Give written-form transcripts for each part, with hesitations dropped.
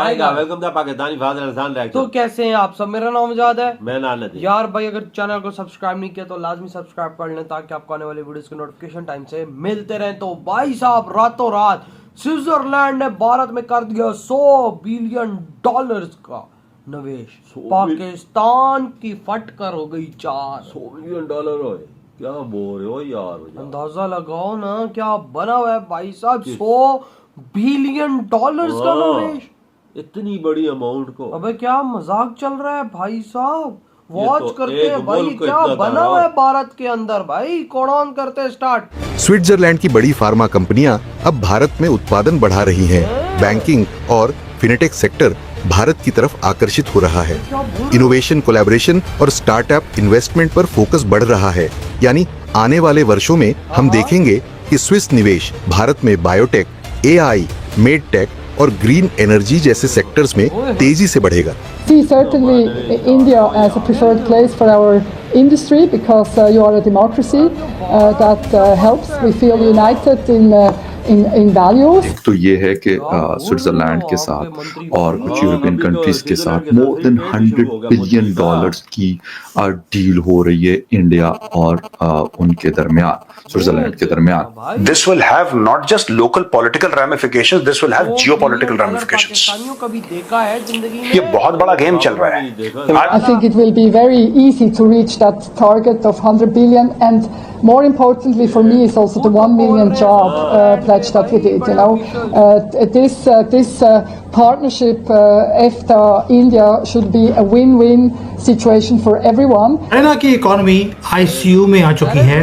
आएगा। Welcome the Pakistani father Ahsan reaction. तो कैसे हैं आप सब? मेरा नाम आजाद है। मैं नानद है। यार भाई अगर चैनल को सब्सक्राइब नहीं किया तो लाजमी सब्सक्राइब कर लें ताकि आपको आने वाली वीडियोस के नोटिफिकेशन टाइम से मिलते रहें। तो भाई साहब रातों रात स्विट्जरलैंड ने भारत में कर दिया $100 बिलियन का निवेश। पाकिस्तान की फटकर हो गई 4। $100 बिलियन हो, क्या बोल रहे हो यार? अंदाजा लगाओ ना क्या बना हुआ है भाई साहब। $100 बिलियन का निवेश, इतनी बड़ी अमाउंट को। अबे क्या मजाक चल रहा है भाई साहब। वॉच तो करते हैं भाई क्या बना हुआ है भारत के अंदर। भाई कोड ऑन करते हैं स्टार्ट। स्विट्जरलैंड की बड़ी फार्मा कंपनियां अब भारत में उत्पादन बढ़ा रही हैं। बैंकिंग और फिनेटेक सेक्टर भारत की तरफ आकर्षित हो रहा है। इनोवेशन, कोलैबोरेशन और स्टार्टअप इन्वेस्टमेंट पर फोकस बढ़ रहा है। यानी आने वाले वर्षों में हम देखेंगे कि स्विस निवेश भारत में बायोटेक, एआई, मेडटेक और ग्रीन एनर्जी जैसे सेक्टर्स में तेजी से बढ़ेगा। See certainly India as a preferred place for our industry because you are a democracy that helps. We feel united in values. तो ये है कि स्विट्जरलैंड के साथ और कुछ यूरोपियन कंट्रीज के साथ मोर देन $100 बिलियन की डील हो रही है इंडिया और उनके दरमियान, स्विट्जरलैंड के दरमियान। This will have not just local political ramifications, this will have geopolitical ramifications. ये बहुत बड़ा गेम चल रहा है। I think it will be very easy to reach that target of 100 billion, and more importantly for me is also the 1 million job pledge that we did. You know, this partnership, EFTA, India should be a win-win situation for everyone. China की economy ICU में आ चुकी है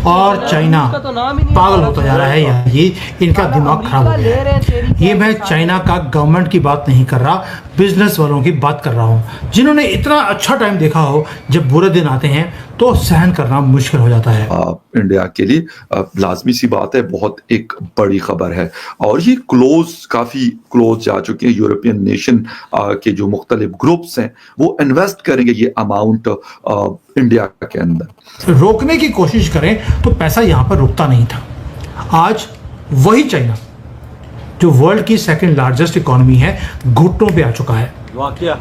और China पागल होता जा रहा है। यार ये इनका दिमाग खराब हो गया है। ये मैं चाइना का गवर्नमेंट की बात नहीं कर रहा, बिजनेस वालों की बात कर रहा हूँ, जिन्होंने इतना अच्छा टाइम देखा हो। जब बुरे दिन आते हैं तो सहन करना मुश्किल हो जाता है। इंडिया के लिए लाजमी सी बात है, बहुत एक बड़ी खबर है और ये काफी क्लोज जा चुके हैं। यूरोपियन नेशन के जो मुख्तलिफ ग्रुप्स हैं वो इन्वेस्ट करेंगे ये अमाउंट इंडिया के अंदर। रोकने की कोशिश करें तो पैसा यहाँ पर रुकता नहीं था। आज वही चाइना जो वर्ल्ड की सेकंड लार्जेस्ट इकोनॉमी है घुटनों पे आ चुका है।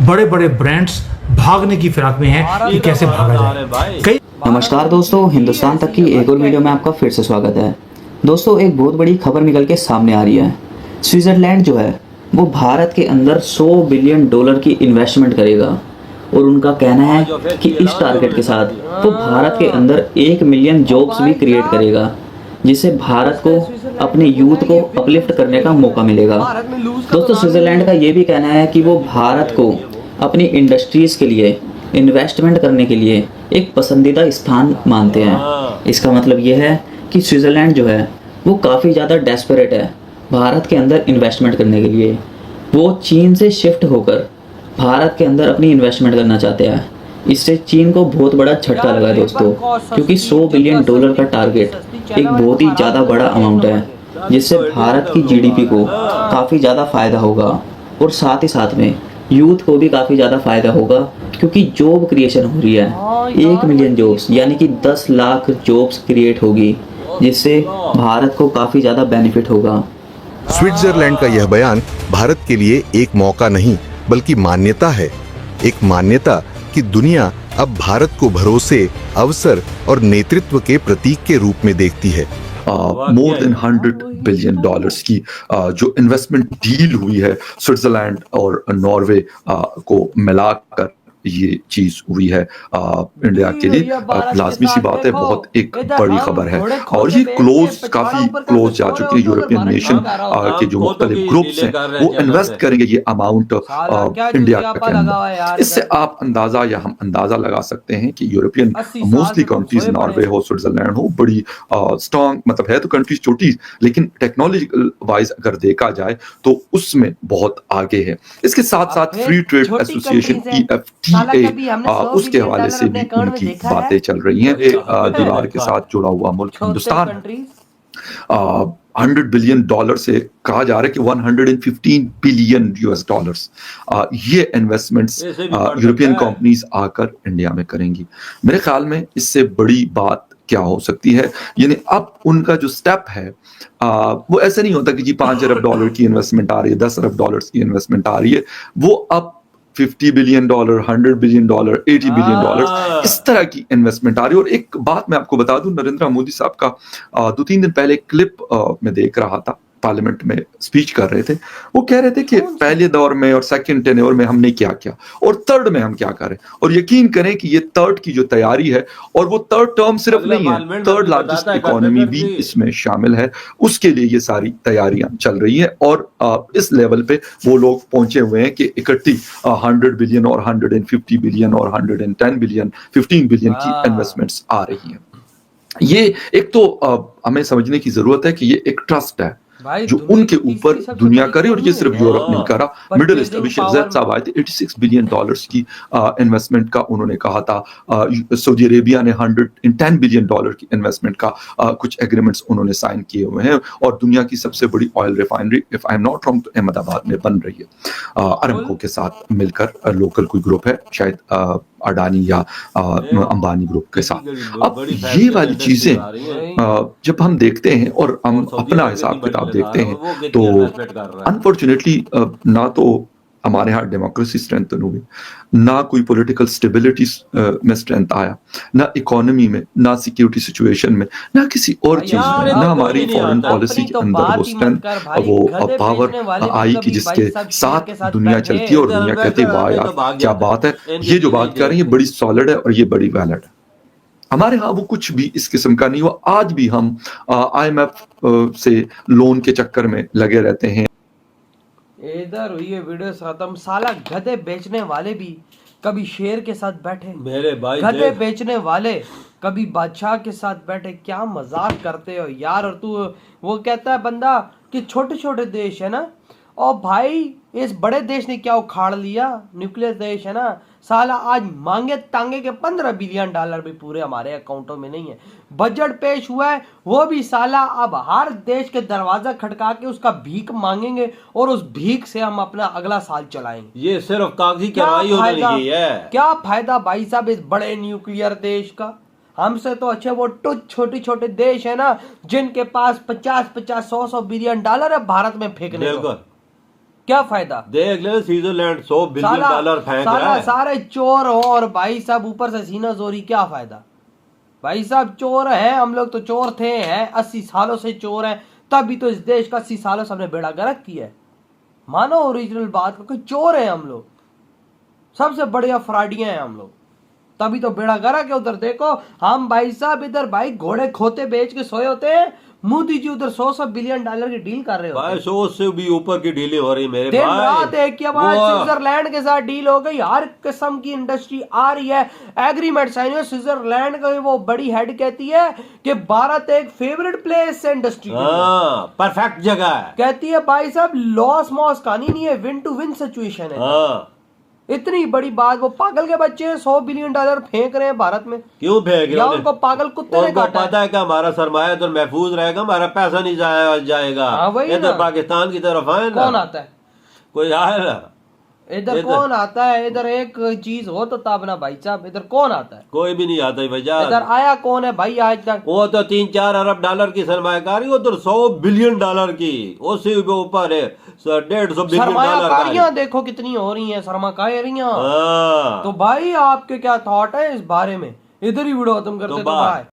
बड़े बड़े ब्रांड्स भागने की फिराक में हैं कि कैसे भागा जाए। नमस्कार दोस्तों, हिंदुस्तान तक की एक और वीडियो में आपका फिर से स्वागत है। दोस्तों एक बहुत बड़ी खबर निकल के सामने आ रही है। स्विट्जरलैंड जो है वो भारत के अंदर $100 बिलियन की इन्वेस्टमेंट करेगा और उनका कहना है कि इस टारगेट के साथ वो भारत के अंदर 1 मिलियन जॉब्स भी क्रिएट करेगा, जिससे भारत को अपने यूथ को अपलिफ्ट करने का मौका मिलेगा। दोस्तों स्विट्जरलैंड का ये भी कहना है कि वो भारत को अपनी इंडस्ट्रीज़ के लिए इन्वेस्टमेंट करने के लिए एक पसंदीदा स्थान मानते हैं। इसका मतलब ये है कि स्विट्जरलैंड जो है वो काफ़ी ज़्यादा डेस्परेट है भारत के अंदर इन्वेस्टमेंट करने के लिए। वो चीन से शिफ्ट होकर भारत के अंदर अपनी इन्वेस्टमेंट करना चाहते हैं। इससे चीन को बहुत बड़ा झटका लगा है दोस्तों, क्योंकि $100 बिलियन का टारगेट एक बहुत ही ज़्यादा बड़ा अमाउंट है, जिससे भारत की जीडीपी को काफ़ी ज़्यादा फ़ायदा होगा और साथ ही साथ में यूथ को भी काफ़ी ज़्यादा फ़ायदा होगा, क्योंकि जॉब क्रिएशन हो रही है। 1 मिलियन जॉब्स यानी कि 10 लाख जॉब्स क्रिएट होगी, जिससे भारत को काफ़ी ज़्यादा बेनिफिट होगा। स्विट्जरलैंड का यह बयान भारत के लिए एक मौका नहीं बल्कि मान्यता है। एक मान्यता कि दुनिया अब भारत को भरोसे, अवसर और नेतृत्व के प्रतीक के रूप में देखती है। मोर देन $100 बिलियन की जो इन्वेस्टमेंट डील हुई है स्विट्जरलैंड और नॉर्वे को मिलाकर ये चीज हुई है इंडिया के लिए। लाजमी सी बात है, बहुत एक बड़ी खबर है और ये काफी क्लोज जा चुके हैं। यूरोपियन नेशन के जो मुख्तलिफ ग्रुप्स हैं वो इन्वेस्ट करेंगे ये अमाउंट इंडिया के अंदर। इससे आप हम अंदाजा लगा सकते हैं कि यूरोपियन मोस्टली कंट्रीज, नॉर्वे हो, स्विट्जरलैंड हो, बड़ी स्ट्रॉन्ग मतलब है तो कंट्रीज छोटी, लेकिन टेक्नोलॉजिकल वाइज अगर देखा जाए तो उसमें बहुत आगे है। इसके साथ साथ फ्री ट्रेड एसोसिएशन EFTA उसके हवाले से भी उनकी बातें चल रही हैं। दीवार के साथ जुड़ा हुआ मुल्क हिंदुस्तान $100 बिलियन से कहा जा रहा है कि $115 बिलियन ये इन्वेस्टमेंट्स यूरोपियन कंपनीज आकर इंडिया में करेंगी। मेरे ख्याल में इससे बड़ी बात क्या हो सकती है। यानी अब उनका जो स्टेप है वो ऐसा नहीं होता कि जी 5 अरब डॉलर की इन्वेस्टमेंट आ रही है, 10 अरब डॉलर की इन्वेस्टमेंट आ रही है, वो अब $50 बिलियन, $100 बिलियन, $80 बिलियन इस तरह की इन्वेस्टमेंट आ रही है। और एक बात मैं आपको बता दूं, नरेंद्र मोदी साहब का 2-3 दिन पहले एक क्लिप मैं देख रहा था, पार्लियामेंट में स्पीच कर रहे थे। वो कह रहे थे कि पहले दौर में और सेकंड टेन्योर में हमने क्या किया और थर्ड में हम क्या करें, और यकीन करें कि ये थर्ड की जो तैयारी है, और वो थर्ड टर्म सिर्फ नहीं है, थर्ड लार्जेस्ट इकोनॉमी भी इसमें शामिल है, उसके लिए ये सारी तैयारियां चल रही है। और इस लेवल पे वो लोग पहुंचे हुए हैं कि इकट्ठी 100 बिलियन और 150 बिलियन और 110 बिलियन, 15 बिलियन की इन्वेस्टमेंट्स आ रही है। ये एक तो हमें समझने की जरूरत है कि ये एक ट्रस्ट है जो उनके ऊपर दुनिया करे, और ये सिर्फ यूरोप नहीं करा, मिडिल ईस्ट। अभी शेखज़ैद साहब आए थे, $86 बिलियन की इन्वेस्टमेंट का उन्होंने कहा था। सऊदी अरेबिया ने $110 बिलियन की इन्वेस्टमेंट का कुछ एग्रीमेंट्स उन्होंने साइन किए हुए हैं, और दुनिया की सबसे बड़ी oil refinery, if I am not wrong, तो अहमदाबाद में बन रही है अरामको के साथ मिलकर। लोकल कोई ग्रुप है शायद अडानी या अंबानी ग्रुप के साथ। अब ये वाली चीजें जब हम देखते हैं और हम अपना हिसाब किताब देखते हैं, तो अनफॉर्चुनेटली ना तो हमारे यहाँ डेमोक्रेसी स्ट्रेंथ हुई, ना कोई पॉलिटिकल स्टेबिलिटी में स्ट्रेंथ आया, ना इकोनॉमी में, ना सिक्योरिटी सिचुएशन में, ना किसी और चीज में, ना हमारी फॉरेन पॉलिसी के अंदर वो स्ट्रेंथ, वो पावर आई कि जिसके साथ दुनिया चलती है और दुनिया कहती है वाह यार क्या बात है, ये जो बात कर रही है बड़ी सॉलिड है और ये बड़ी वैलिड है। हमारे यहाँ वो कुछ भी इस किस्म का नहीं हुआ। आज भी हम IMF से लोन के चक्कर में लगे रहते हैं। इधर हुई है वीडियो खत्म। साला गधे बेचने वाले भी कभी शेर के साथ बैठे, मेरे भाई गधे बेचने वाले कभी बादशाह के साथ बैठे। क्या मजाक करते हो यार। और तू वो कहता है बंदा कि छोटे छोटे देश है ना, और भाई इस बड़े देश ने क्या उखाड़ लिया, न्यूक्लियर देश है ना। साला आज मांगे तांगे के $15 बिलियन भी पूरे हमारे अकाउंटों में नहीं है। बजट पेश हुआ है, वो भी साला अब हर देश के दरवाजा खटका के उसका भीख मांगेंगे और उस भीख से हम अपना अगला साल चलाएंगे। ये सिर्फ कागजी कार्रवाई होने लगी है। क्या फायदा भाई साहब इस बड़े न्यूक्लियर देश का। हमसे तो अच्छे वो छोटे छोटे देश है ना, जिनके पास 50-50, 100 बिलियन डॉलर है भारत में फेंकने को। क्या फायदा। देख ले स्विट्जरलैंड $100 बिलियन फेंक रहा है। सारे चोर हो और भाई साहब ऊपर से सीना जोरी। क्या फायदा भाई साहब। चोर है हम लोग, तो चोर थे हैं 80 सालों से चोर हैं, तभी तो इस देश का 80 सालों से हमने बेड़ा गर्क किया है। मानो ओरिजिनल बात को, चोर है हम लोग, सबसे बढ़िया फ्रॉडिया हैं हम लोग, तभी तो बेड़ा गर्क है। उधर देखो हम भाई साहब इधर भाई घोड़े खोते बेच के सोए होते हैं, मोदी जी उधर $100 बिलियन की डील कर रहे हो भाई। 100 से भी ऊपर की डीलें हो रही मेरे दिन भाई। रात एक के बाद स्विट्जरलैंड के साथ डील हो गई, हर किस्म की इंडस्ट्री आ रही है, एग्रीमेंट साइन हुए। स्विट्जरलैंड का वो बड़ी हेड कहती है कि भारत एक फेवरेट प्लेस है इंडस्ट्री, परफेक्ट जगह है। कहती है भाई साहब लॉस मॉस कहानी नहीं है, विन टू विन सिचुएशन है। इतनी बड़ी बात, वो पागल के बच्चे $100 बिलियन फेंक रहे हैं भारत में। क्यों फेंक रहे हैं? उनको पागल कुत्ते ने काटा है। पता है कि हमारा सरमाया तो महफूज रहेगा, हमारा पैसा नहीं जाएगा। इधर पाकिस्तान की तरफ आए ना, कौन आता है? कोई आए ना इधर कौन आता है? इधर एक चीज हो तो तब ना भाई साहब, इधर कौन आता है? कोई भी नहीं आता भैया। इधर आया कौन है भाई आज तक? वो तो $3-4 अरब की सरमायाकारी, उधर $100 बिलियन की, उससे ऊपर है 150 बिलियन सरमायाकारियां देखो कितनी हो रही हैं सरमायाकारियां। तो भाई आपके क्या थॉट है इस बारे में? इधर ही वीडियो खत्म करते तो भाई।